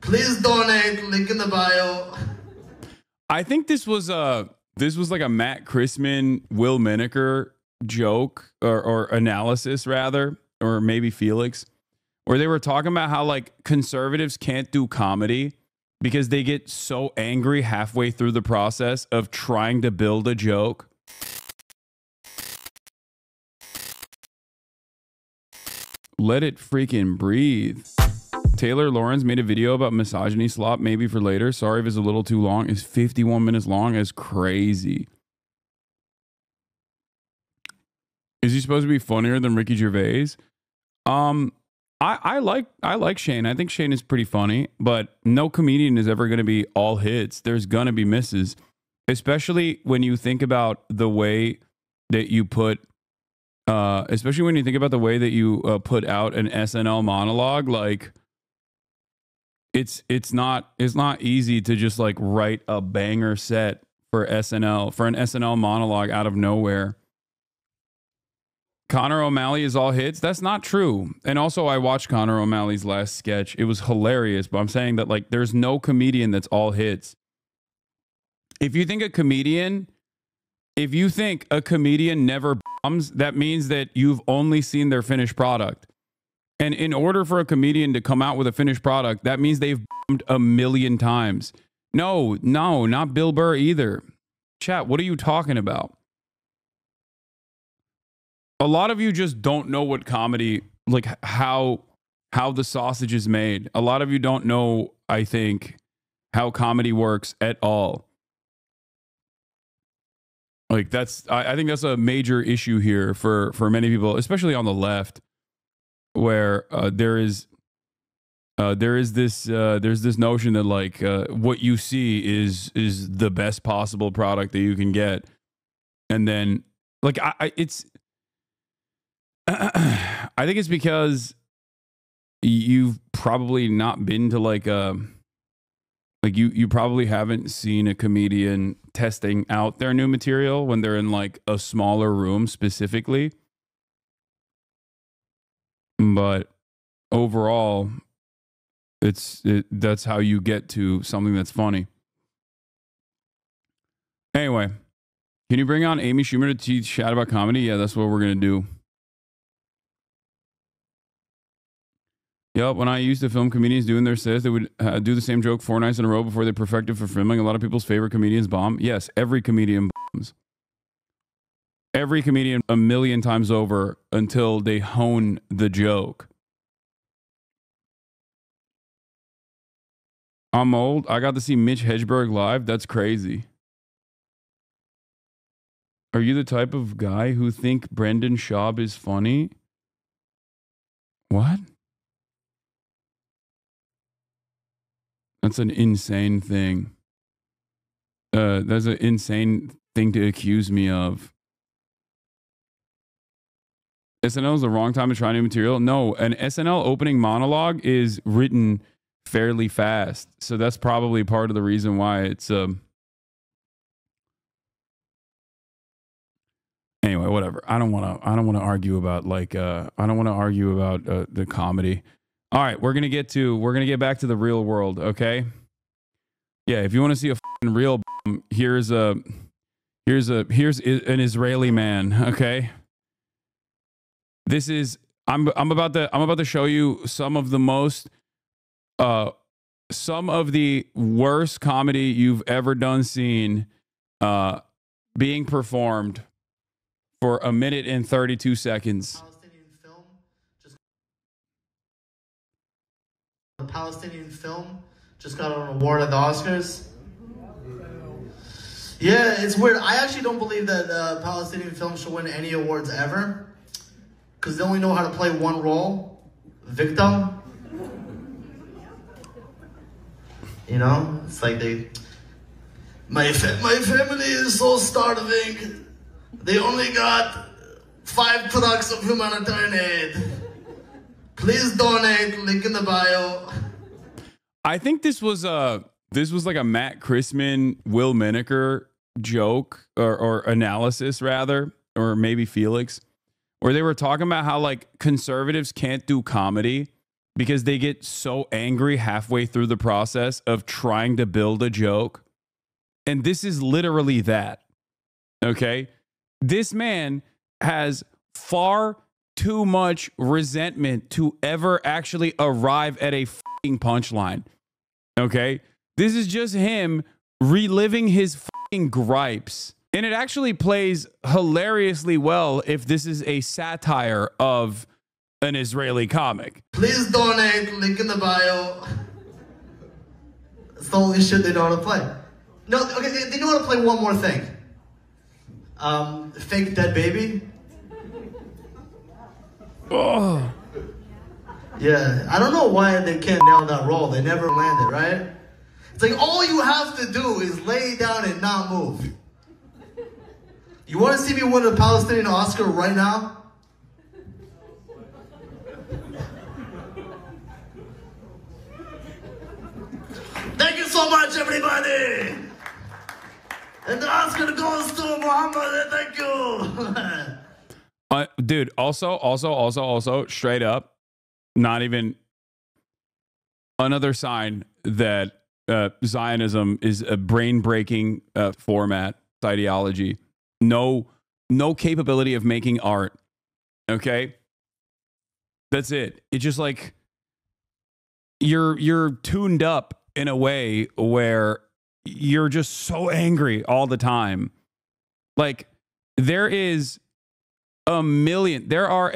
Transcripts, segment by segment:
Please donate. Link in the bio. I think this was like a Matt Christman, Will Miniker joke or analysis rather, or maybe Felix, where they were talking about how like conservatives can't do comedy because they get so angry halfway through the process of trying to build a joke. Let it freaking breathe. Taylor Lawrence made a video about misogyny slop, maybe for later. Sorry if it's a little too long. It's 51 minutes long. It's crazy. Is he supposed to be funnier than Ricky Gervais? I like Shane. I think Shane is pretty funny, but no comedian is ever going to be all hits. There's going to be misses, especially when you think about the way that you put out an SNL monologue. Like it's not easy to just like write a banger set for an SNL monologue out of nowhere. Connor O'Malley is all hits. That's not true. And also I watched Connor O'Malley's last sketch. It was hilarious, but I'm saying that like there's no comedian that's all hits. If you think a comedian never bombs, that means that you've only seen their finished product. And in order for a comedian to come out with a finished product, that means they've bombed a million times. No, not Bill Burr either. Chat, what are you talking about? A lot of you just don't know what comedy, like how the sausage is made. A lot of you don't know, I think, how comedy works at all. Like I think that's a major issue here for many people, especially on the left, where there's this notion that like what you see is the best possible product that you can get, and then like I think it's because you've probably not been to like you probably haven't seen a comedian testing out their new material when they're in like a smaller room specifically. But overall, that's how you get to something that's funny. Anyway, can you bring on Amy Schumer to teach chat about comedy? Yeah, that's what we're going to do. Yep, when I used to film comedians doing their sets, they would do the same joke 4 nights in a row before they perfected for filming. A lot of people's favorite comedians bomb. Yes, every comedian bombs. Every comedian a million times over until they hone the joke. I'm old. I got to see Mitch Hedberg live. That's crazy. Are you the type of guy who think Brendan Schaub is funny? What? That's an insane thing. That's an insane thing to accuse me of. SNL is the wrong time to try new material. No, an SNL opening monologue is written fairly fast, so that's probably part of the reason why it's. Anyway, whatever. I don't want to argue about like. I don't want to argue about the comedy. All right, we're gonna get back to the real world. Okay. Yeah, if you want to see a real, here's an Israeli man. Okay. This is I'm about to show you some of the worst comedy you've ever seen being performed for 1 minute and 32 seconds. The Palestinian film just got an award at the Oscars. Yeah, it's weird. I actually don't believe that Palestinian film should win any awards ever, because they only know how to play one role, victim. You know, it's like my family is so starving. They only got 5 trucks of humanitarian aid. Please donate. Link in the bio. I think this was like a Matt Christman, Will Miniker joke or analysis rather, or maybe Felix, where they were talking about how like conservatives can't do comedy because they get so angry halfway through the process of trying to build a joke. And this is literally that. Okay? This man has far too much resentment to ever actually arrive at a fucking punchline. Okay? This is just him reliving his fucking gripes. And it actually plays hilariously well if this is a satire of an Israeli comic. Please donate, link in the bio. It's the only shit they know how to play. No, okay, they know how to play one more thing. Fake dead baby. Oh. Yeah, I don't know why they can't nail that role. They never landed, right? It's like all you have to do is lay down and not move. You want to see me win a Palestinian Oscar right now? Thank you so much, everybody! And the Oscar goes to Muhammad, thank you! Dude, also, straight up, not even another sign that Zionism is a brain-breaking format, ideology. No capability of making art. Okay? That's it. It's just like you're tuned up in a way where you're just so angry all the time. Like there are a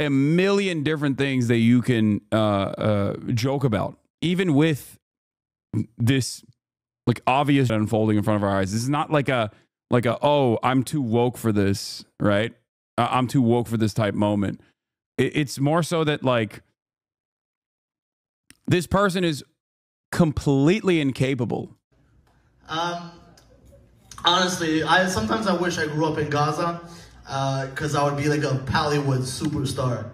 million different things that you can joke about, even with this like obvious unfolding in front of our eyes. This is not like a oh, I'm too woke for this, right? I'm too woke for this type moment. It's more so that like this person is completely incapable. Honestly, sometimes I wish I grew up in Gaza, because I would be like a Hollywood superstar.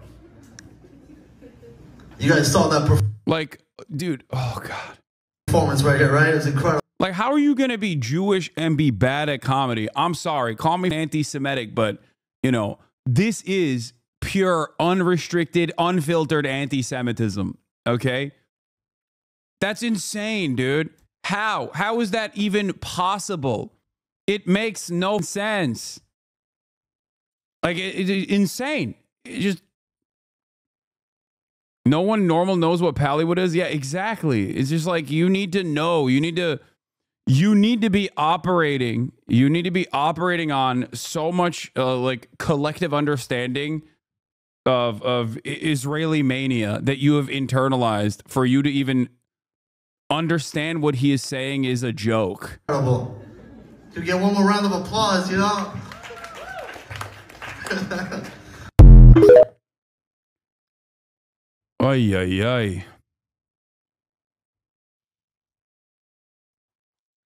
You guys saw that like, dude, oh God. Performance right here, right? It was incredible. Like, how are you going to be Jewish and be bad at comedy? I'm sorry, call me anti-Semitic, but, you know, this is pure, unrestricted, unfiltered anti-Semitism, okay? That's insane, dude. How is that even possible? It makes no sense. Like, it's insane. It just... No one normal knows what Pallywood is? Yeah, exactly. It's just like, you need to know. You need to be operating. You need to be operating on so much like collective understanding of Israeli mania that you have internalized for you to even understand what he is saying is a joke. Incredible. To get one more round of applause, you know? Ay, ay, ay.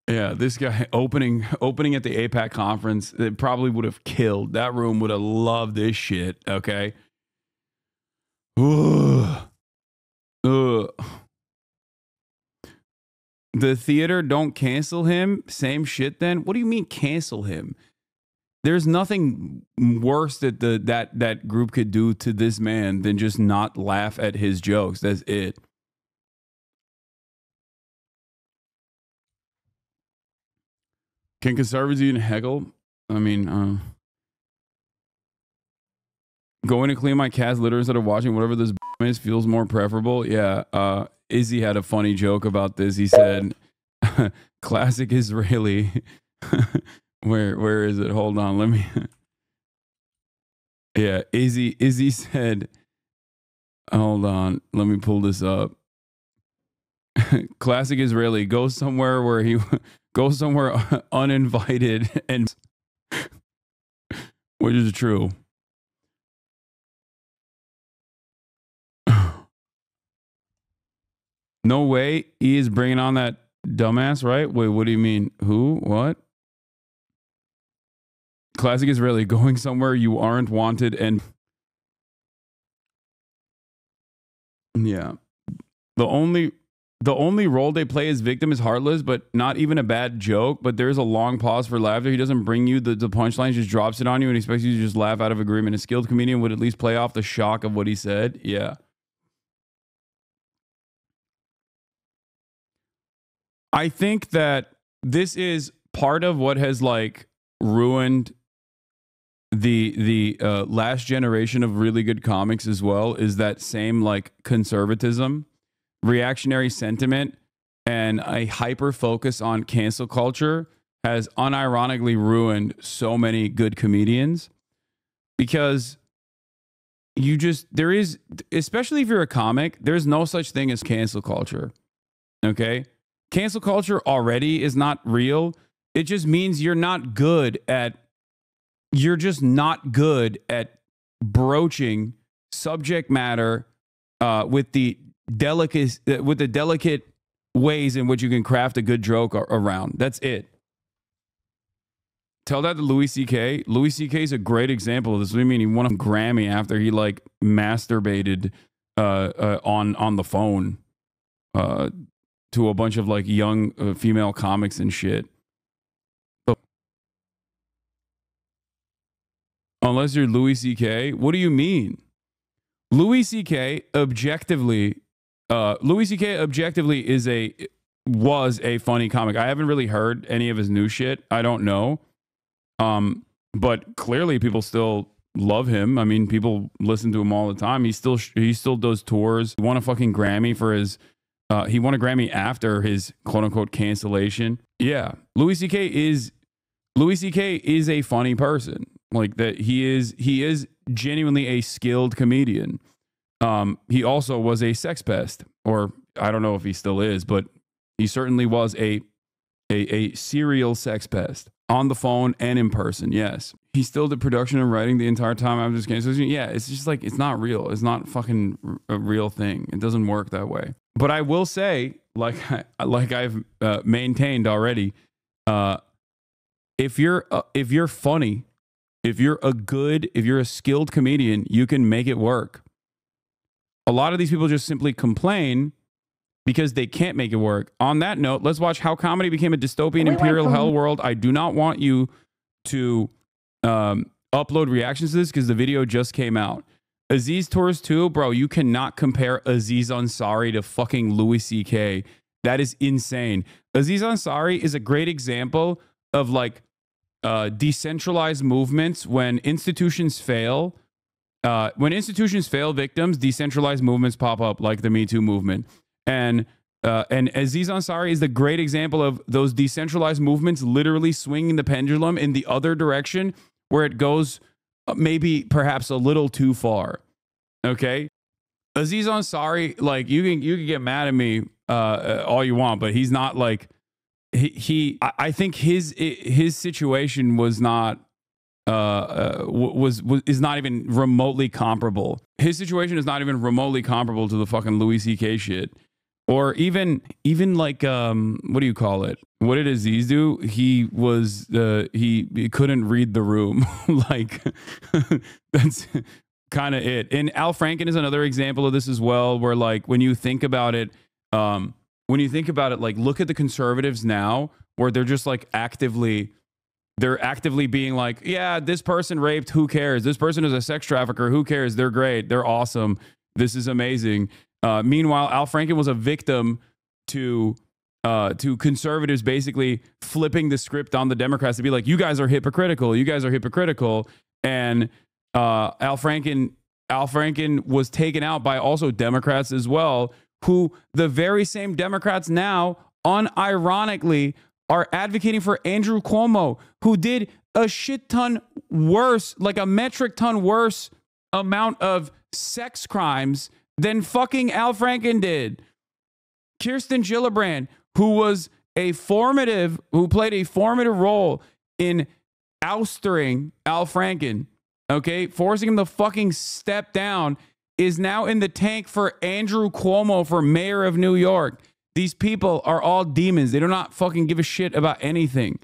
Yeah, this guy opening at the APAC conference, it probably would have killed. That room would have loved this shit, okay? Ugh. Ugh. The theater don't cancel him? Same shit then? What do you mean cancel him? There's nothing worse that that group could do to this man than just not laugh at his jokes. That's it. Can conservatives even heckle? I mean, going to clean my cat's litter instead of watching whatever this is feels more preferable. Yeah. Izzy had a funny joke about this. He said, classic Israeli. Where is it? Hold on. Let me. Yeah. Izzy said, hold on. Let me pull this up. Classic Israeli. Go somewhere where he goes somewhere uninvited, and which is true. No way he is bringing on that dumbass, right? Wait, what do you mean? Who? What? Classic Israeli. Going somewhere you aren't wanted, and yeah. The only role they play as victim is heartless, but not even a bad joke. But there's a long pause for laughter. He doesn't bring you the punchline, just drops it on you and expects you to just laugh out of agreement. A skilled comedian would at least play off the shock of what he said. Yeah. I think that this is part of what has like ruined the last generation of really good comics as well, is that same like conservatism, reactionary sentiment, and a hyper focus on cancel culture has unironically ruined so many good comedians, because there is, especially if you're a comic, there's no such thing as cancel culture. Okay? Cancel culture already is not real. It just means you're just not good at broaching subject matter with the delicate ways in which you can craft a good joke around. That's it. Tell that to Louis C.K. Louis C.K. is a great example of this. What do you mean? He won a Grammy after he like masturbated on the phone to a bunch of like young female comics and shit. Unless you're Louis C.K. What do you mean? Louis C.K. objectively was a funny comic. I haven't really heard any of his new shit. I don't know. But clearly people still love him. I mean, people listen to him all the time. He still does tours. He won a fucking Grammy for his he won a Grammy after his quote unquote cancellation. Yeah. Louis C.K. is a funny person. Like that he is genuinely a skilled comedian. He also was a sex pest, or I don't know if he still is, but he certainly was a serial sex pest on the phone and in person. Yes. He still did production and writing the entire time I was just canceling. Yeah, it's just like, it's not real. It's not fucking a real thing. It doesn't work that way. But I will say, like I've maintained already, if you're funny, if you're a skilled comedian, you can make it work. A lot of these people just simply complain because they can't make it work. On that note, let's watch how comedy became a dystopian imperial hell world. I do not want you to upload reactions to this because the video just came out. Aziz Tours 2, bro, you cannot compare Aziz Ansari to fucking Louis C.K. That is insane. Aziz Ansari is a great example of like decentralized movements. When institutions fail, victims, decentralized movements pop up, like the Me Too movement. And Aziz Ansari is the great example of those decentralized movements literally swinging the pendulum in the other direction, where it goes maybe perhaps a little too far. Okay, Aziz Ansari, like you can get mad at me all you want, but he's not like I think his situation was not is not even remotely comparable. His situation is not even remotely comparable to the fucking Louis C.K. shit. Or even like what do you call it? What did Aziz do? He was he couldn't read the room. Like that's kind of it. And Al Franken is another example of this as well, where like when you think about it, like look at the conservatives now, where they're just like actively being like, yeah, this person raped, who cares? This person is a sex trafficker, who cares? They're great, they're awesome, this is amazing. Meanwhile, Al Franken was a victim to conservatives basically flipping the script on the Democrats to be like, you guys are hypocritical. And Al Franken was taken out by also Democrats as well, who the very same Democrats now unironically are advocating for Andrew Cuomo, who did a shit ton worse, like a metric ton worse amount of sex crimes than fucking Al Franken did. Kirsten Gillibrand, who played a formative role in ousting Al Franken, okay, forcing him to fucking step down, is now in the tank for Andrew Cuomo for mayor of New York. These people are all demons. They do not fucking give a shit about anything.